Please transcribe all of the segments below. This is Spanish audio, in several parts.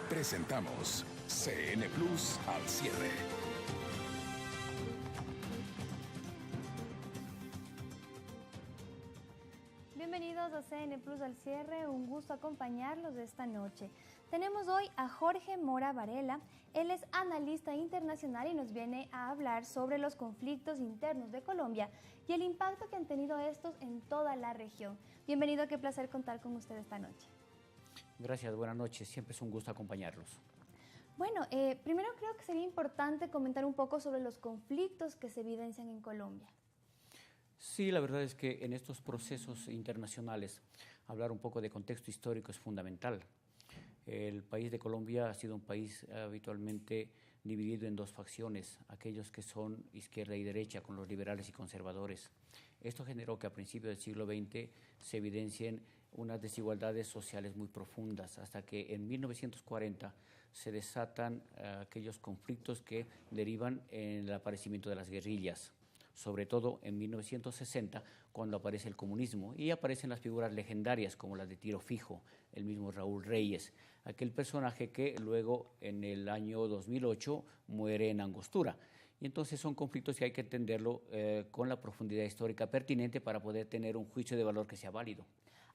Presentamos CN Plus al cierre. Bienvenidos a CN Plus al cierre, un gusto acompañarlos esta noche. Tenemos hoy a Jorge Mora Varela, él es analista internacional y nos viene a hablar sobre los conflictos internos de Colombia y el impacto que han tenido estos en toda la región. Bienvenido, qué placer contar con usted esta noche. Gracias, buenas noches, siempre es un gusto acompañarlos. Bueno, primero creo que sería importante comentar un poco sobre los conflictos que se evidencian en Colombia. Sí, la verdad es que en estos procesos internacionales hablar un poco de contexto histórico es fundamental. El país de Colombia ha sido un país habitualmente dividido en dos facciones, aquellos que son izquierda y derecha, con los liberales y conservadores. Esto generó que a principios del siglo XX se evidencien unas desigualdades sociales muy profundas, hasta que en 1940 se desatan aquellos conflictos que derivan en el aparecimiento de las guerrillas, sobre todo en 1960, cuando aparece el comunismo y aparecen las figuras legendarias como las de Tiro Fijo, el mismo Raúl Reyes, aquel personaje que luego en el año 2008 muere en Angostura. Y entonces son conflictos que hay que entenderlo con la profundidad histórica pertinente para poder tener un juicio de valor que sea válido.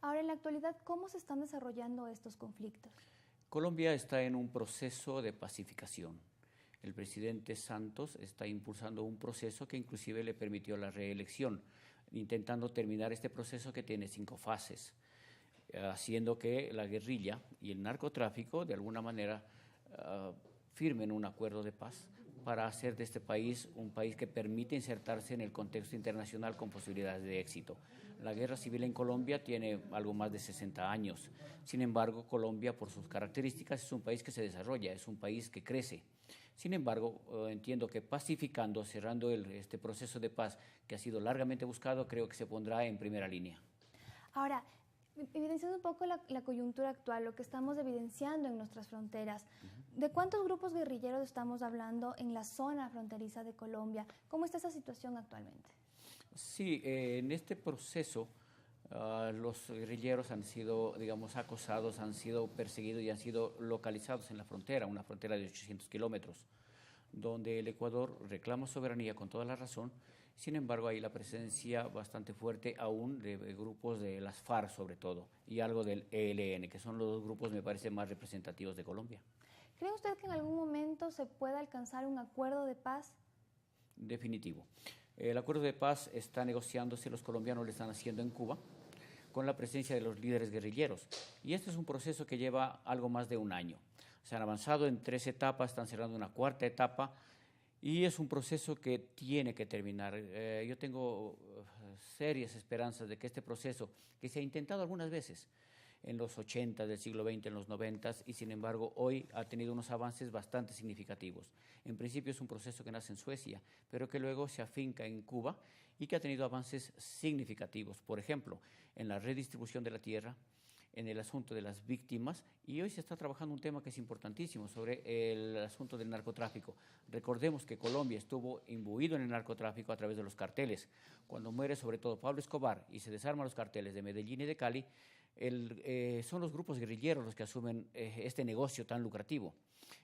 Ahora, en la actualidad, ¿cómo se están desarrollando estos conflictos? Colombia está en un proceso de pacificación. El presidente Santos está impulsando un proceso que inclusive le permitió la reelección, intentando terminar este proceso que tiene 5 fases, haciendo que la guerrilla y el narcotráfico de alguna manera firmen un acuerdo de paz para hacer de este país un país que permite insertarse en el contexto internacional con posibilidades de éxito. La guerra civil en Colombia tiene algo más de 60 años. Sin embargo, Colombia, por sus características, es un país que se desarrolla, es un país que crece. Sin embargo, entiendo que pacificando, cerrando este proceso de paz que ha sido largamente buscado, creo que se pondrá en primera línea. Ahora, evidenciando un poco la coyuntura actual, lo que estamos evidenciando en nuestras fronteras, ¿de cuántos grupos guerrilleros estamos hablando en la zona fronteriza de Colombia? ¿Cómo está esa situación actualmente? Sí, en este proceso los guerrilleros han sido, digamos, acosados, han sido perseguidos y han sido localizados en la frontera, una frontera de 800 kilómetros, donde el Ecuador reclama soberanía con toda la razón. Sin embargo, hay la presencia bastante fuerte aún de grupos de las FARC sobre todo y algo del ELN, que son los dos grupos, me parece, más representativos de Colombia. ¿Cree usted que en algún momento se pueda alcanzar un acuerdo de paz? Definitivo. El acuerdo de paz está negociándose, los colombianos lo están haciendo en Cuba, con la presencia de los líderes guerrilleros. Y este es un proceso que lleva algo más de un año. Se han avanzado en 3 etapas, están cerrando una 4ª etapa, y es un proceso que tiene que terminar. Yo tengo serias esperanzas de que este proceso, que se ha intentado algunas veces, en los 80 del siglo XX, en los 90, y sin embargo hoy ha tenido unos avances bastante significativos. En principio es un proceso que nace en Suecia, pero que luego se afinca en Cuba y que ha tenido avances significativos. Por ejemplo, en la redistribución de la tierra, en el asunto de las víctimas, y hoy se está trabajando un tema que es importantísimo sobre el asunto del narcotráfico. Recordemos que Colombia estuvo imbuido en el narcotráfico a través de los carteles. Cuando muere sobre todo Pablo Escobar y se desarman los carteles de Medellín y de Cali, son los grupos guerrilleros los que asumen este negocio tan lucrativo.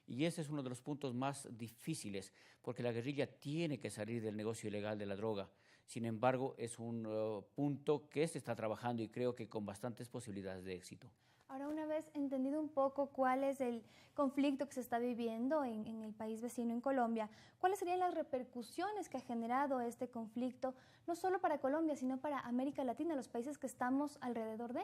Y ese es uno de los puntos más difíciles, porque la guerrilla tiene que salir del negocio ilegal de la droga. Sin embargo, es un punto que se está trabajando y creo que con bastantes posibilidades de éxito. Ahora, una vez entendido un poco cuál es el conflicto que se está viviendo en el país vecino, en Colombia, ¿cuáles serían las repercusiones que ha generado este conflicto, no solo para Colombia, sino para América Latina, los países que estamos alrededor de?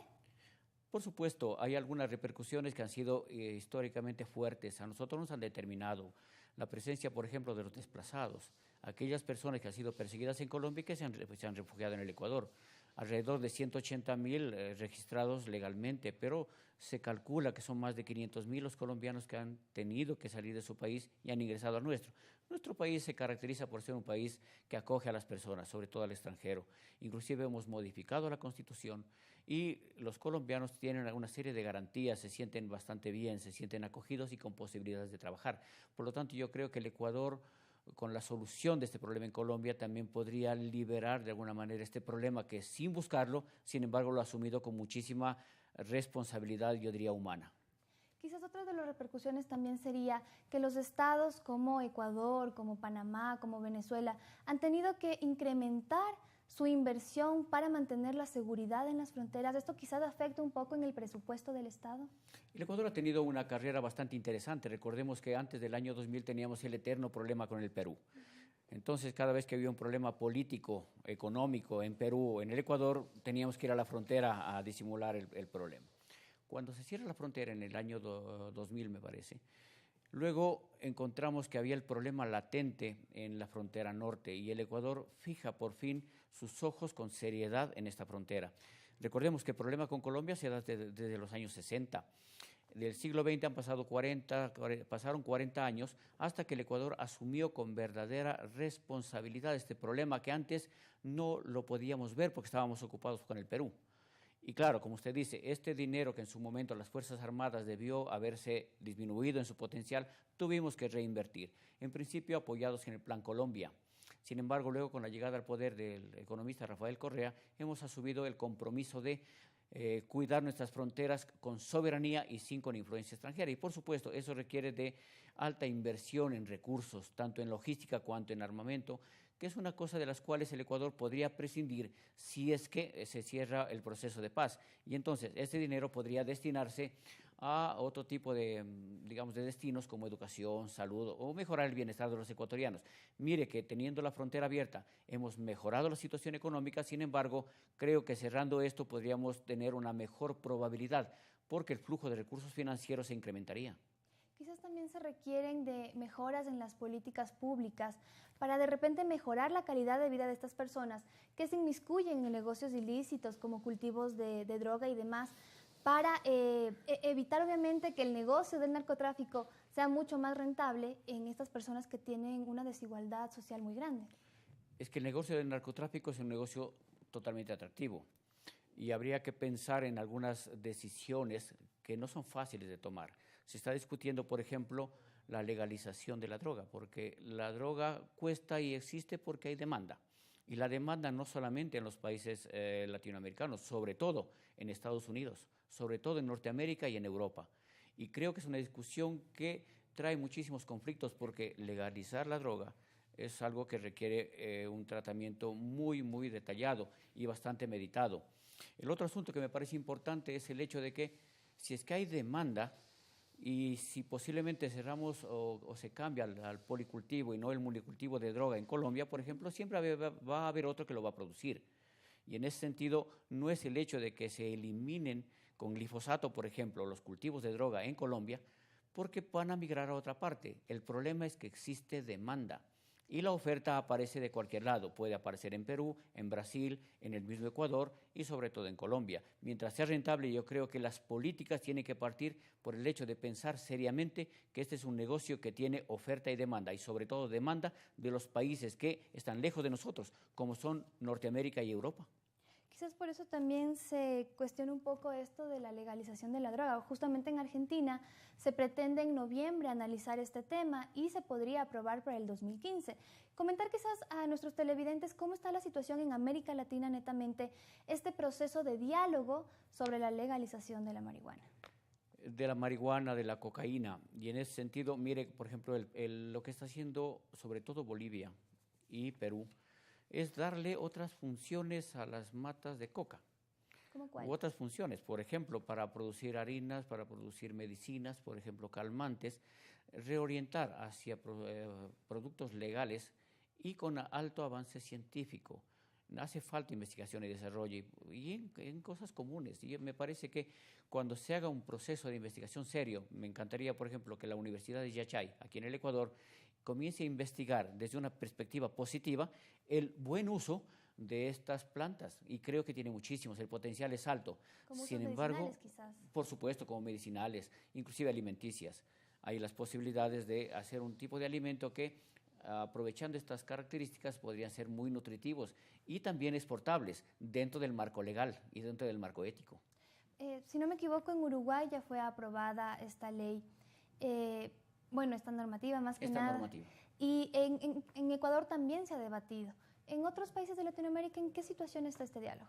Por supuesto, hay algunas repercusiones que han sido históricamente fuertes. A nosotros nos han determinado la presencia, por ejemplo, de los desplazados, aquellas personas que han sido perseguidas en Colombia y que se han refugiado en el Ecuador. Alrededor de 180.000 registrados legalmente, pero se calcula que son más de 500.000 los colombianos que han tenido que salir de su país y han ingresado al nuestro. Nuestro país se caracteriza por ser un país que acoge a las personas, sobre todo al extranjero. Inclusive hemos modificado la Constitución y los colombianos tienen una serie de garantías, se sienten bastante bien, se sienten acogidos y con posibilidades de trabajar. Por lo tanto, yo creo que el Ecuador, con la solución de este problema en Colombia, también podría liberar de alguna manera este problema que sin buscarlo, sin embargo, lo ha asumido con muchísima responsabilidad, yo diría, humana. Quizás otra de las repercusiones también sería que los estados como Ecuador, como Panamá, como Venezuela, han tenido que incrementar su inversión para mantener la seguridad en las fronteras. ¿Esto quizás afecta un poco en el presupuesto del Estado? El Ecuador ha tenido una carrera bastante interesante. Recordemos que antes del año 2000 teníamos el eterno problema con el Perú. Entonces, cada vez que había un problema político, económico en Perú o en el Ecuador, teníamos que ir a la frontera a disimular el problema. Cuando se cierra la frontera en el año 2000, me parece, luego encontramos que había el problema latente en la frontera norte y el Ecuador fija por fin sus ojos con seriedad en esta frontera. Recordemos que el problema con Colombia se da desde los años 60. Del siglo XX han pasado pasaron 40 años hasta que el Ecuador asumió con verdadera responsabilidad este problema que antes no lo podíamos ver porque estábamos ocupados con el Perú. Y claro, como usted dice, este dinero que en su momento las Fuerzas Armadas debió haberse disminuido en su potencial, tuvimos que reinvertir, en principio apoyados en el Plan Colombia. Sin embargo, luego con la llegada al poder del economista Rafael Correa, hemos asumido el compromiso de cuidar nuestras fronteras con soberanía y sin con influencia extranjera. Y por supuesto, eso requiere de alta inversión en recursos, tanto en logística cuanto en armamento, que es una cosa de las cuales el Ecuador podría prescindir si es que se cierra el proceso de paz. Y entonces, ese dinero podría destinarse a otro tipo de, digamos, de destinos como educación, salud o mejorar el bienestar de los ecuatorianos. Mire que teniendo la frontera abierta hemos mejorado la situación económica, sin embargo, creo que cerrando esto podríamos tener una mejor probabilidad porque el flujo de recursos financieros se incrementaría. Quizás también se requieren de mejoras en las políticas públicas para de repente mejorar la calidad de vida de estas personas que se inmiscuyen en negocios ilícitos como cultivos de droga y demás, para evitar obviamente que el negocio del narcotráfico sea mucho más rentable en estas personas que tienen una desigualdad social muy grande. Es que el negocio del narcotráfico es un negocio totalmente atractivo y habría que pensar en algunas decisiones que no son fáciles de tomar. Se está discutiendo, por ejemplo, la legalización de la droga, porque la droga cuesta y existe porque hay demanda. Y la demanda no solamente en los países latinoamericanos, sobre todo en Estados Unidos, sobre todo en Norteamérica y en Europa. Y creo que es una discusión que trae muchísimos conflictos porque legalizar la droga es algo que requiere un tratamiento muy, muy detallado y bastante meditado. El otro asunto que me parece importante es el hecho de que si es que hay demanda y si posiblemente cerramos o se cambia al policultivo y no el monocultivo de droga en Colombia, por ejemplo, siempre va a haber otro que lo va a producir. Y en ese sentido, no es el hecho de que se eliminen con glifosato, por ejemplo, los cultivos de droga en Colombia, porque van a migrar a otra parte. El problema es que existe demanda. Y la oferta aparece de cualquier lado, puede aparecer en Perú, en Brasil, en el mismo Ecuador y sobre todo en Colombia. Mientras sea rentable, yo creo que las políticas tienen que partir por el hecho de pensar seriamente que este es un negocio que tiene oferta y demanda, y sobre todo demanda de los países que están lejos de nosotros, como son Norteamérica y Europa. Quizás por eso también se cuestiona un poco esto de la legalización de la droga. Justamente en Argentina se pretende en noviembre analizar este tema y se podría aprobar para el 2015. Comentar quizás a nuestros televidentes cómo está la situación en América Latina netamente, este proceso de diálogo sobre la legalización de la marihuana. De la marihuana, de la cocaína. Y en ese sentido, mire, por ejemplo, lo que está haciendo sobre todo Bolivia y Perú, es darle otras funciones a las matas de coca. ¿Cómo cuál? Otras funciones, por ejemplo, para producir harinas, para producir medicinas, por ejemplo, calmantes, reorientar hacia productos legales y con alto avance científico. Hace falta investigación y desarrollo y en cosas comunes. Y me parece que cuando se haga un proceso de investigación serio, me encantaría, por ejemplo, que la Universidad de Yachay, aquí en el Ecuador, comience a investigar desde una perspectiva positiva el buen uso de estas plantas, y creo que tiene muchísimos, el potencial es alto. Como Sin usos embargo, medicinales, quizás. por supuesto, como medicinales, inclusive alimenticias, hay las posibilidades de hacer un tipo de alimento que, aprovechando estas características, podrían ser muy nutritivos y también exportables dentro del marco legal y dentro del marco ético. Si no me equivoco, en Uruguay ya fue aprobada esta ley, esta normativa más que nada. Normativa. Y en Ecuador también se ha debatido. En otros países de Latinoamérica, ¿en qué situación está este diálogo?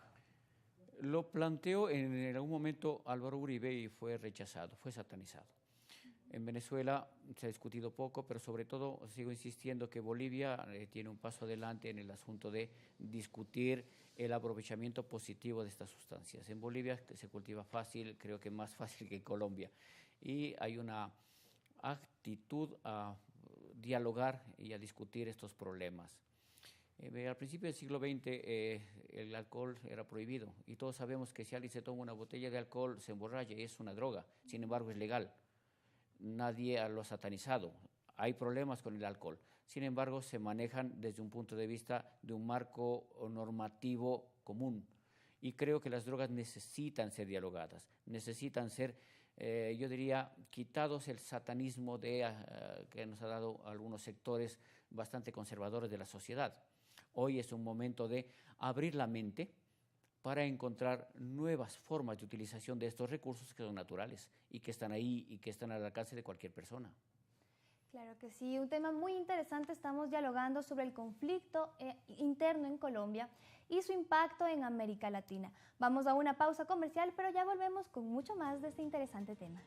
Lo planteó en algún momento Álvaro Uribe y fue rechazado, fue satanizado. En Venezuela se ha discutido poco, pero sobre todo sigo insistiendo que Bolivia tiene un paso adelante en el asunto de discutir el aprovechamiento positivo de estas sustancias. En Bolivia se cultiva fácil, creo que más fácil que en Colombia, y hay una actitud a dialogar y a discutir estos problemas. Al principio del siglo XX el alcohol era prohibido y todos sabemos que si alguien se toma una botella de alcohol se emborracha y es una droga, sin embargo es legal. Nadie lo ha satanizado. Hay problemas con el alcohol. Sin embargo, se manejan desde un punto de vista de un marco normativo común. Y creo que las drogas necesitan ser dialogadas, necesitan ser, yo diría, quitados el satanismo que nos ha dado algunos sectores bastante conservadores de la sociedad. Hoy es un momento de abrir la mente para encontrar nuevas formas de utilización de estos recursos que son naturales y que están ahí y que están al alcance de cualquier persona. Claro que sí, un tema muy interesante. Estamos dialogando sobre el conflicto interno en Colombia y su impacto en América Latina. Vamos a una pausa comercial, pero ya volvemos con mucho más de este interesante tema.